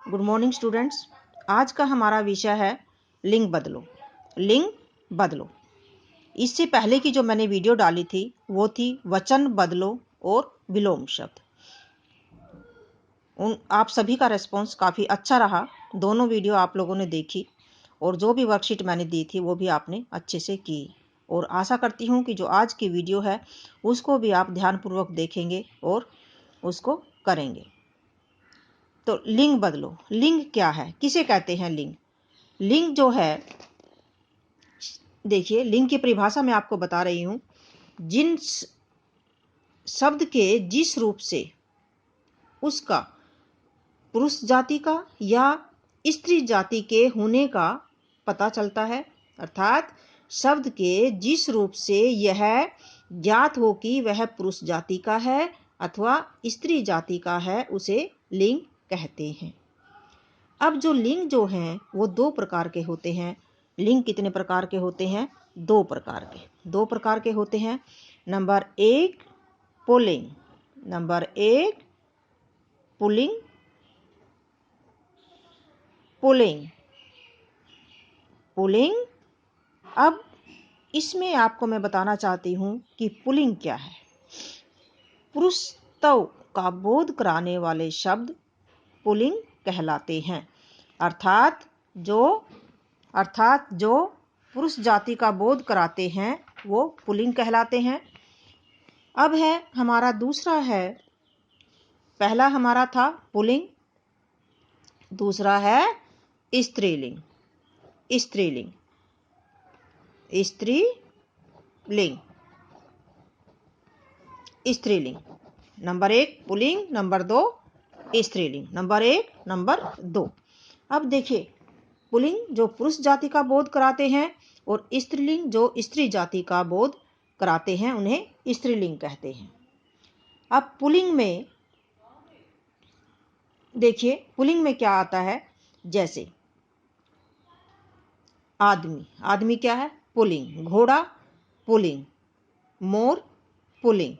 Good morning students. आज का हमारा विषय है लिंग बदलो। लिंग बदलो। इससे पहले की जो मैंने वीडियो डाली थी वो थी वचन बदलो और विलोम शब्द। आप सभी का रिस्पॉन्स काफ़ी अच्छा रहा। दोनों वीडियो आप लोगों ने देखी और जो भी वर्कशीट मैंने दी थी वो भी आपने अच्छे से की, और आशा करती हूँ कि जो आज की वीडियो है उसको भी आप ध्यानपूर्वक देखेंगे और उसको करेंगे। तो लिंग बदलो। लिंग क्या है, किसे कहते हैं लिंग? लिंग जो है, देखिए, लिंग की परिभाषा मैं आपको बता रही हूँ। जिन शब्द के जिस रूप से उसका पुरुष जाति का या स्त्री जाति के होने का पता चलता है, अर्थात शब्द के जिस रूप से यह ज्ञात हो कि वह पुरुष जाति का है अथवा स्त्री जाति का है, उसे लिंग कहते हैं। अब जो लिंग जो हैं वो दो प्रकार के होते हैं। लिंग कितने प्रकार के होते हैं? दो प्रकार के होते हैं। नंबर एक पुल्लिंग, नंबर एक पुल्लिंग, पुल्लिंग, पुल्लिंग। अब इसमें आपको मैं बताना चाहती हूँ कि पुल्लिंग क्या है। पुरुषत्व का बोध कराने वाले शब्द पुल्लिंग कहलाते हैं, अर्थात जो पुरुष जाति का बोध कराते हैं वो पुल्लिंग कहलाते हैं। अब है हमारा दूसरा है, पहला हमारा था पुल्लिंग, दूसरा है स्त्रीलिंग। स्त्रीलिंग, स्त्रीलिंग, स्त्रीलिंग। नंबर एक पुल्लिंग, नंबर दो स्त्रीलिंग। नंबर एक, नंबर दो। अब देखिए, पुल्लिंग जो पुरुष जाति का बोध कराते हैं और स्त्रीलिंग जो स्त्री जाति का बोध कराते हैं, उन्हें स्त्रीलिंग कहते हैं। अब पुल्लिंग में देखिए, पुल्लिंग में क्या आता है, जैसे आदमी, आदमी क्या है? पुल्लिंग। घोड़ा पुल्लिंग, मोर पुल्लिंग।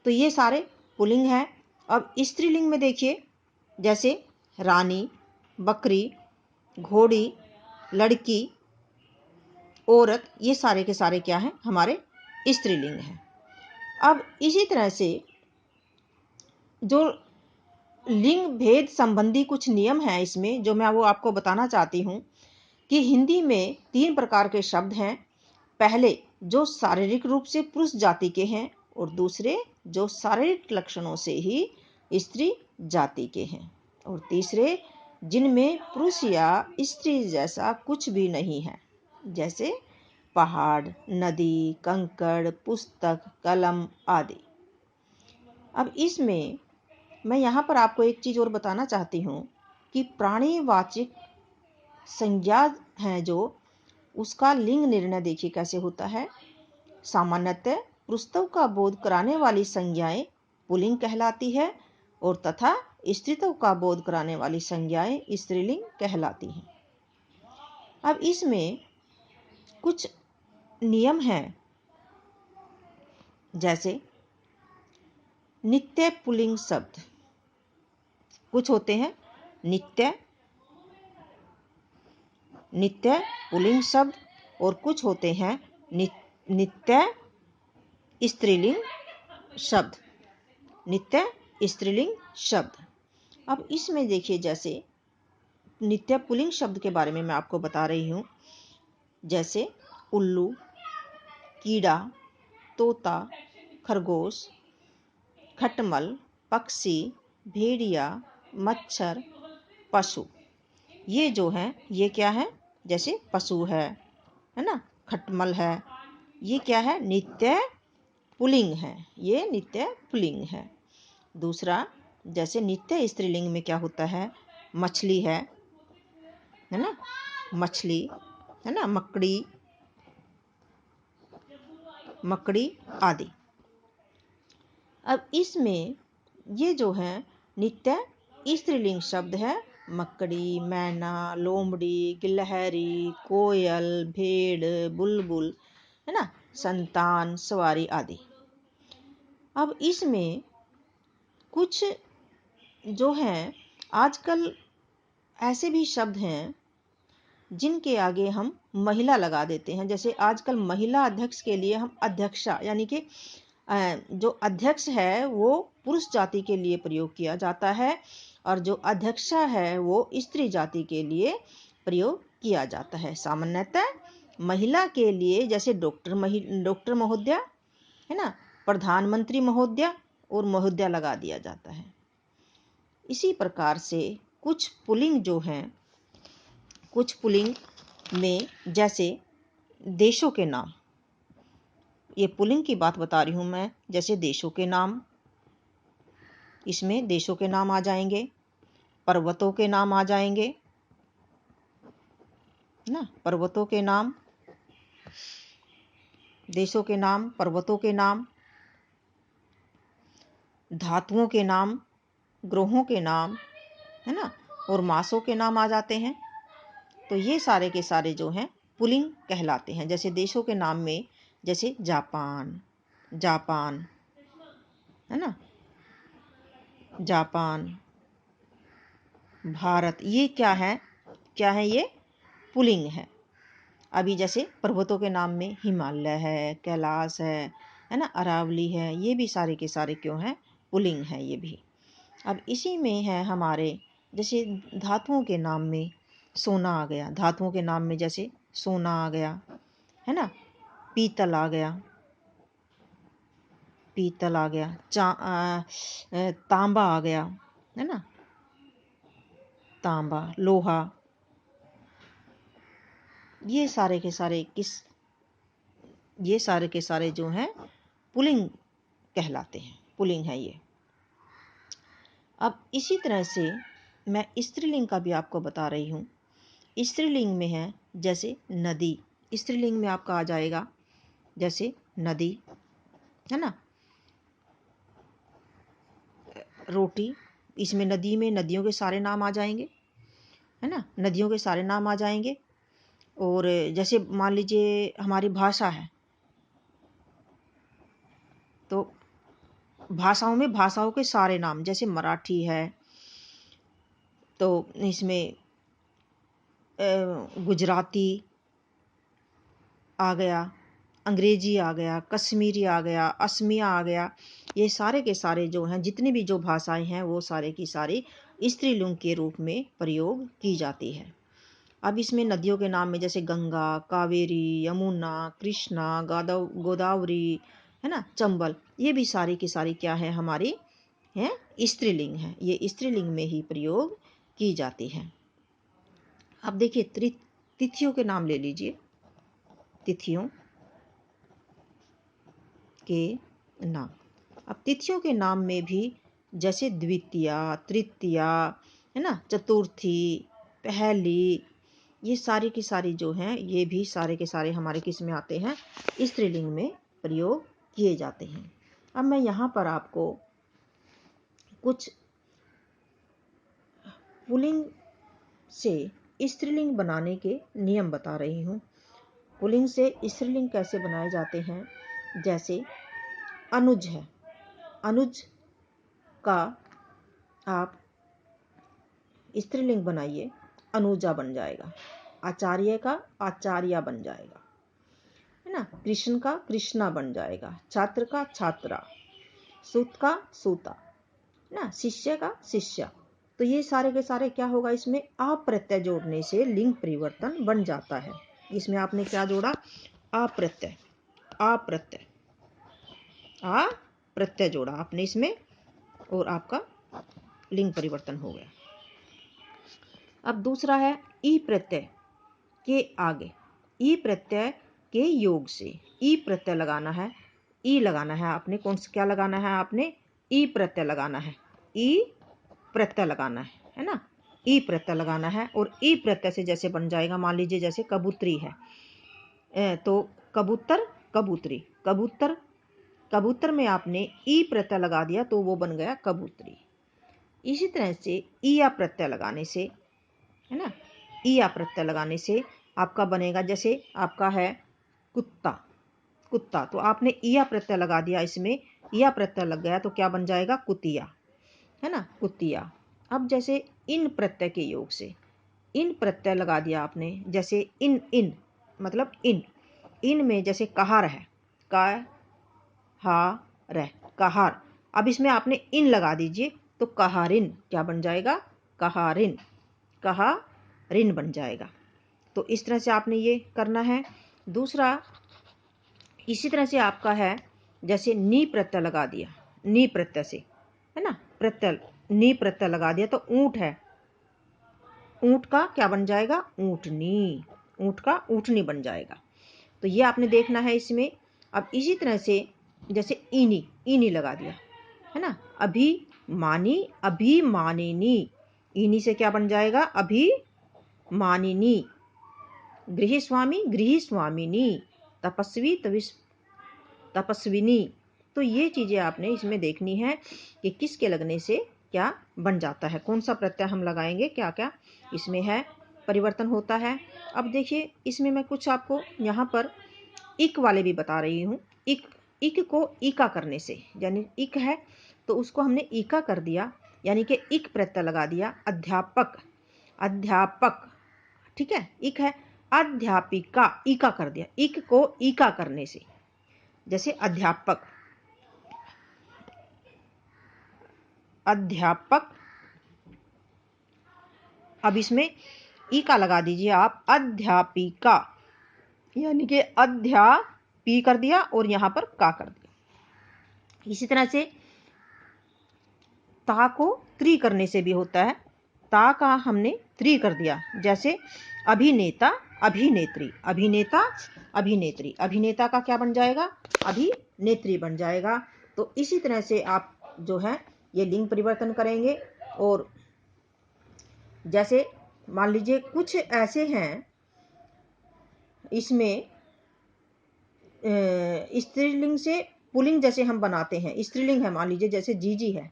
तो ये सारे पुल्लिंग हैं। अब स्त्रीलिंग में देखिए, जैसे रानी, बकरी, घोड़ी, लड़की, औरत, ये सारे के सारे क्या हैं? हमारे स्त्रीलिंग हैं। अब इसी तरह से जो लिंग भेद संबंधी कुछ नियम हैं इसमें, जो मैं वो आपको बताना चाहती हूँ कि हिंदी में 3 प्रकार के शब्द हैं। पहले जो शारीरिक रूप से पुरुष जाति के हैं, और दूसरे जो शारीरिक लक्षणों से ही स्त्री जाति के हैं, और तीसरे जिनमें पुरुष या स्त्री जैसा कुछ भी नहीं है, जैसे पहाड़, नदी, कंकड़, पुस्तक, कलम आदि। अब इसमें मैं यहाँ पर आपको एक चीज़ और बताना चाहती हूँ कि प्राणीवाचक संज्ञा है जो, उसका लिंग निर्णय देखिए कैसे होता है। सामान्यतः पुरुषत्व का बोध कराने वाली संज्ञाएं पुल्लिंग कहलाती है, और तथा स्त्रीत्व का बोध कराने वाली संज्ञाएं स्त्रीलिंग कहलाती हैं। अब इसमें कुछ नियम हैं, जैसे नित्य पुल्लिंग शब्द कुछ होते हैं। नित्य पुल्लिंग शब्द, और कुछ होते हैं नित्य स्त्रीलिंग शब्द। नित्य स्त्रीलिंग शब्द। अब इसमें देखिए, जैसे नित्य पुल्लिंग शब्द के बारे में मैं आपको बता रही हूँ, जैसे उल्लू, कीड़ा, तोता, खरगोश, खटमल, पक्षी, भेड़िया, मच्छर, पशु। ये जो हैं ये क्या है? जैसे पशु है ना, खटमल है, ये क्या है? नित्य पुल्लिंग है, ये नित्य पुल्लिंग है। दूसरा, जैसे नित्य स्त्रीलिंग में क्या होता है? मछली है ना, मछली है ना, मकड़ी, मकड़ी आदि। अब इसमें ये जो है नित्य स्त्रीलिंग शब्द है, मकड़ी, मैना, लोमड़ी, गिलहरी, कोयल, भेड़, बुलबुल, है ना, संतान, सवारी आदि। अब इसमें कुछ जो हैं, आजकल ऐसे भी शब्द हैं जिनके आगे हम महिला लगा देते हैं। जैसे आजकल महिला अध्यक्ष के लिए हम अध्यक्षा, यानी कि जो अध्यक्ष है वो पुरुष जाति के लिए प्रयोग किया जाता है, और जो अध्यक्षा है वो स्त्री जाति के लिए प्रयोग किया जाता है। सामान्यतः महिला के लिए जैसे डॉक्टर महोदया है ना, प्रधानमंत्री महोदया और महोदया लगा दिया जाता है। इसी प्रकार से कुछ पुल्लिंग जो हैं, कुछ पुल्लिंग में जैसे देशों के नाम, ये पुल्लिंग की बात बता रही हूं मैं। जैसे देशों के नाम, इसमें देशों के नाम आ जाएंगे, पर्वतों के नाम आ जाएंगे ना, पर्वतों के नाम, देशों के नाम, पर्वतों के नाम, धातुओं के नाम, ग्रहों के नाम, है ना, और मासों के नाम आ जाते हैं। तो ये सारे के सारे जो हैं पुल्लिंग कहलाते हैं। जैसे देशों के नाम में जैसे जापान, जापान है ना, जापान, भारत, ये क्या है, क्या है, ये पुल्लिंग है। अभी जैसे पर्वतों के नाम में हिमालय है, कैलाश है ना, अरावली है, ये भी सारे के सारे क्यों हैं, पुल्लिंग है ये भी। अब इसी में है हमारे जैसे धातुओं के नाम में सोना आ गया, धातुओं के नाम में जैसे सोना आ गया है ना, पीतल आ गया, पीतल आ गया, तांबा आ गया है ना, तांबा, लोहा, ये सारे के सारे ये सारे के सारे जो हैं पुल्लिंग कहलाते हैं, पुल्लिंग है ये। अब इसी तरह से मैं स्त्रीलिंग का भी आपको बता रही हूँ। स्त्रीलिंग में है जैसे नदी, स्त्रीलिंग में आपका आ जाएगा जैसे नदी है ना, रोटी, इसमें नदी में नदियों के सारे नाम आ जाएंगे है ना, नदियों के सारे नाम आ जाएंगे। और जैसे मान लीजिए हमारी भाषा है, तो भाषाओं में भाषाओं के सारे नाम, जैसे मराठी है तो इसमें गुजराती आ गया, अंग्रेजी आ गया, कश्मीरी आ गया, असमिया आ गया, ये सारे के सारे जो हैं, जितनी भी जो भाषाएं हैं वो सारे की सारी स्त्रीलिंग के रूप में प्रयोग की जाती है। अब इसमें नदियों के नाम में जैसे गंगा, कावेरी, यमुना, कृष्णा, गोदावरी है ना, चंबल, ये भी सारी की सारी क्या है, हमारी है स्त्रीलिंग है, ये स्त्रीलिंग में ही प्रयोग की जाती है। अब देखिए तिथियों के नाम ले लीजिए, तिथियों के नाम। अब तिथियों के नाम में भी जैसे द्वितीया, तृतीया है ना, चतुर्थी, पहली, ये सारी की सारी जो हैं ये भी सारे के सारे हमारे किस में आते हैं, स्त्रीलिंग में प्रयोग किए जाते हैं। अब मैं यहाँ पर आपको कुछ पुल्लिंग से स्त्रीलिंग बनाने के नियम बता रही हूँ। पुल्लिंग से स्त्रीलिंग कैसे बनाए जाते हैं। जैसे अनुज है, अनुज का आप स्त्रीलिंग बनाइए, अनुजा बन जाएगा। आचार्य का आचार्या बन जाएगा है ना, कृष्ण का कृष्णा बन जाएगा, छात्र का छात्रा, सूत का सूता ना, शिष्य का शिष्या। तो ये सारे के सारे क्या होगा, इसमें आप प्रत्यय जोड़ने से लिंग परिवर्तन बन जाता है। इसमें आपने क्या जोड़ा, अप्रत्यय, अप्रत्यय, आ प्रत्यय जोड़ा आपने इसमें, और आपका लिंग परिवर्तन हो गया। अब दूसरा है ई प्रत्यय के आगे, ई प्रत्यय के योग से ई प्रत्यय लगाना है, ई लगाना है आपने, कौन सा क्या लगाना है आपने, ई प्रत्यय लगाना है, ई प्रत्यय लगाना है ना, ई प्रत्यय लगाना है। और ई प्रत्यय से जैसे बन जाएगा, मान लीजिए जैसे कबूतरी है तो कबूतर, कबूतरी, कबूतर, कबूतर में आपने ई प्रत्यय लगा दिया तो वो बन गया कबूतरी। इसी तरह से ईया प्रत्यय लगाने से है ना, ईया प्रत्यय लगाने से आपका बनेगा, जैसे आपका है कुत्ता, कुत्ता, तो आपने ईया प्रत्यय लगा दिया, इसमें ईया प्रत्यय लग गया तो क्या बन जाएगा, कुतिया है ना, कुतिया। अब जैसे इन प्रत्यय के योग से, इन प्रत्यय लगा दिया आपने, जैसे इन इन मतलब इन में जैसे कहार है, का हा रह कहार। अब इसमें आपने इन लगा दीजिए तो कहारिन क्या बन जाएगा, कहारिन, कहारिन बन जाएगा। तो इस तरह से आपने ये करना है। दूसरा इसी तरह से आपका है, जैसे नी प्रत्यय लगा दिया, नी प्रत्यय से है ना, प्रत्यय नी प्रत्यय लगा दिया तो ऊंट है, ऊंट का क्या बन जाएगा, ऊंटनी, ऊंट का ऊंटनी बन जाएगा। तो ये आपने देखना है इसमें। अब इसी तरह से जैसे इनी, इनी लगा दिया है ना, अभी मानी, अभी मानिनी, इनी से क्या बन जाएगा, अभी मानिनी, गृह स्वामी, गृह स्वामिनी, तपस्वी, तपस्विनी। तो ये चीजें आपने इसमें देखनी है कि किसके लगने से क्या बन जाता है, कौन सा प्रत्यय हम लगाएंगे, क्या क्या इसमें है परिवर्तन होता है। अब देखिए इसमें मैं कुछ आपको यहाँ पर इक वाले भी बता रही हूँ। इक, इक को ईका करने से, यानी इक है तो उसको हमने ईका कर दिया, यानी कि इक प्रत्यय लगा दिया, अध्यापक, अध्यापक, ठीक है, इक है, अध्यापिका, ईका कर दिया, इक को ईका करने से, जैसे अध्यापक, अध्यापक। अब इसमें ईका लगा दीजिए आप, अध्यापिका, यानी कि अध्यापी कर दिया और यहां पर का कर दिया। इसी तरह से ता को त्रि करने से भी होता है, ता का हमने त्रि कर दिया, जैसे अभिनेता, अभिनेत्री, अभिनेता, अभिनेत्री, अभिनेता का क्या बन जाएगा, अभिनेत्री बन जाएगा। तो इसी तरह से आप जो है ये लिंग परिवर्तन करेंगे। और जैसे मान लीजिए कुछ ऐसे हैं इसमें स्त्रीलिंग से पुल्लिंग जैसे हम बनाते हैं, स्त्रीलिंग है मान लीजिए जैसे जीजी है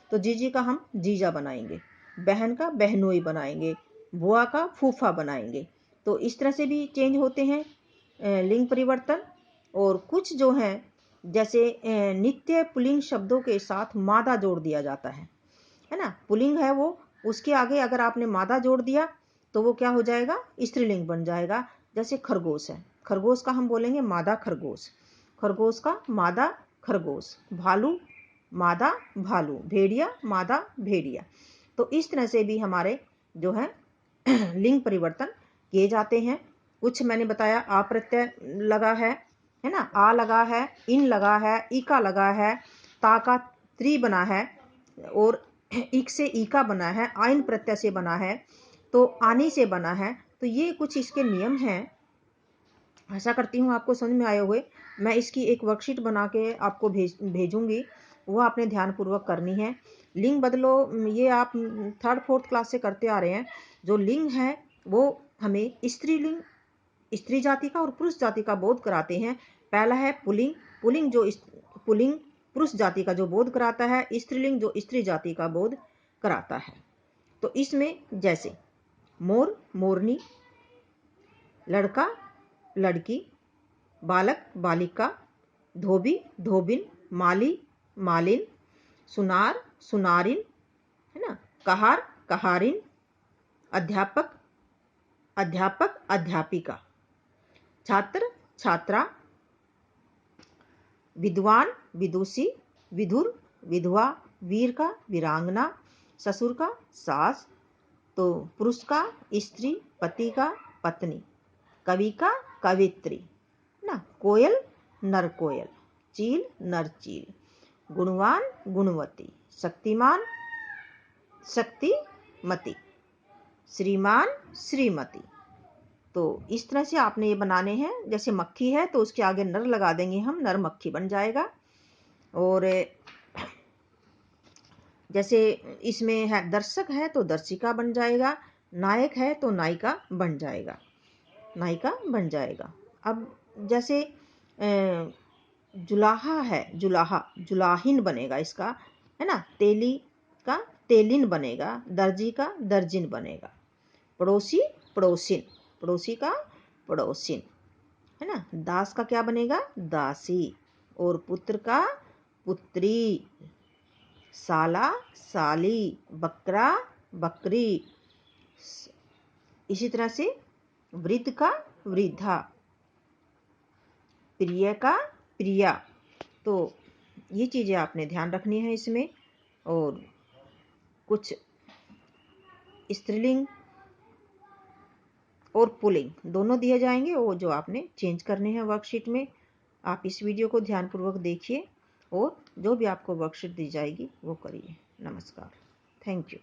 तो जीजी का हम जीजा बनाएंगे, बहन का बहनोई बनाएंगे, बुआ का फूफा बनाएंगे। तो इस तरह से भी चेंज होते हैं लिंग परिवर्तन। और कुछ जो हैं जैसे नित्य पुल्लिंग शब्दों के साथ मादा जोड़ दिया जाता है ना, पुल्लिंग है वो, उसके आगे अगर आपने मादा जोड़ दिया तो वो क्या हो जाएगा, स्त्रीलिंग बन जाएगा। जैसे खरगोश है, खरगोश का हम बोलेंगे मादा खरगोश, खरगोश का मादा खरगोश, भालू मादा भालू, भेड़िया मादा भेड़िया। तो इस तरह से भी हमारे जो है लिंग परिवर्तन किए जाते हैं। कुछ मैंने बताया आ प्रत्यय लगा है ना, आ लगा है, इन लगा है, ईका लगा है, ता का त्रि बना है और इक से ईका बना है, आइन प्रत्यय से बना है, तो आनी से बना है। तो ये कुछ इसके नियम हैं। आशा करती हूँ आपको समझ में आए हुए। मैं इसकी एक वर्कशीट बना के आपको भेजूंगी, वो आपने ध्यानपूर्वक करनी है। लिंग बदलो ये आप 3rd 4th क्लास से करते आ रहे हैं। जो लिंग है वो हमें स्त्रीलिंग, स्त्री जाति का और पुरुष जाति का बोध कराते हैं। पहला है पुल्लिंग, पुल्लिंग जो पुल्लिंग पुरुष जाति का जो बोध कराता है, स्त्रीलिंग जो स्त्री जाति का बोध कराता है। तो इसमें जैसे मोर मोरनी, लड़का लड़की, बालक बालिका, धोबी धोबिन, माली मालिन, सुनार सुनारिन, है ना, कहार कहारिन, अध्यापक अध्यापक अध्यापिका, छात्र छात्रा, विद्वान विदुषी, विधुर विधवा, वीर का वीरांगना, ससुर का सास, तो पुरुष का स्त्री, पति का पत्नी, कवि का कवित्री ना, कोयल नर कोयल, चील नर चील, गुणवान गुणवती, शक्तिमान शक्तिमती, श्रीमान श्रीमती। तो इस तरह से आपने ये बनाने हैं। जैसे मक्खी है तो उसके आगे नर लगा देंगे हम, नर मक्खी बन जाएगा। और जैसे इसमें है दर्शक है तो दर्शिका बन जाएगा, नायक है तो नायिका बन जाएगा, नायिका बन जाएगा। अब जैसे जुलाहा है, जुलाहा जुलाहिन बनेगा इसका, है ना, तेली का तेलिन बनेगा, दर्जी का दर्जिन बनेगा, पड़ोसी पड़ोसिन, पड़ोसी का पड़ोसिन, है ना, दास का क्या बनेगा, दासी, और पुत्र का पुत्री, साला साली, बकरा बकरी, इसी तरह से वृद्ध का वृद्धा, प्रिय का प्रिया। तो ये चीज़ें आपने ध्यान रखनी है इसमें। और कुछ स्त्रीलिंग और पुल्लिंग दोनों दिए जाएंगे, वो जो आपने चेंज करने हैं वर्कशीट में। आप इस वीडियो को ध्यानपूर्वक देखिए और जो भी आपको वर्कशीट दी जाएगी वो करिए। नमस्कार, थैंक यू।